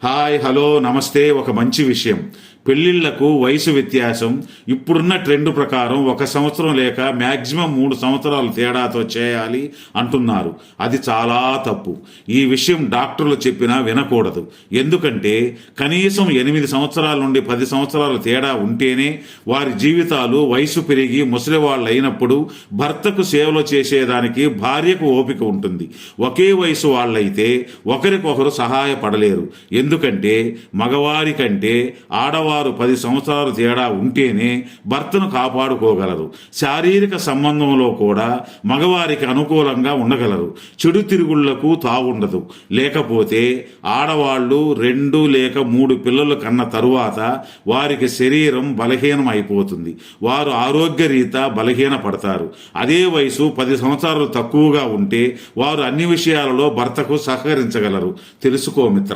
Hi hello నమస్తే. ఒక మంచి విషయం, పెళ్లిళ్లకు వయసు వ్యత్యాసం ఇప్పుడున్న ట్రెండ్ ప్రకారం 1 సంవత్సరం లేక మ్యాక్సిమం 3 సంవత్సరాలు తేడాతో చేయాలి అంటున్నారు. అది చాలా తప్పు. ఈ విషయం డాక్టర్లు చెప్పినా వినకూడదు. ఎందుకంటే కనీసం 8 సంవత్సరాల నుండి 10 సంవత్సరాల తేడా ఉంటేనే వారి జీవితాలు వయసు పెరిగి ముసలివాళ్ళు అయినప్పుడు భర్తకు సేవలు చేసేదానికి భార్యకు ఓపిక ఉంటుంది. ఒకే వయసు వాళ్ళైతే ఒకరికొకరు సహాయపడలేరు. ఎందుకంటే మగవారి కంటే ఆడవారు 10 సంవత్సరాలు తేడా ఉంటేనే భర్తను కాపాడుకోగలరు. శారీరక సంబంధంలో కూడా మగవారికి అనుకూలంగా ఉండగలరు. చెడు తిరుగుళ్లకు తావుండదు. లేకపోతే ఆడవాళ్లు 2 లేక 3 పిల్లలు కన్న తరువాత వారికి శరీరం బలహీనం అయిపోతుంది. వారు ఆరోగ్యరీత్యా బలహీన పడతారు. అదే వయసు 10 సంవత్సరాలు తక్కువగా ఉంటే వారు అన్ని విషయాలలో భర్తకు సహకరించగలరు. తెలుసుకో మిత్ర.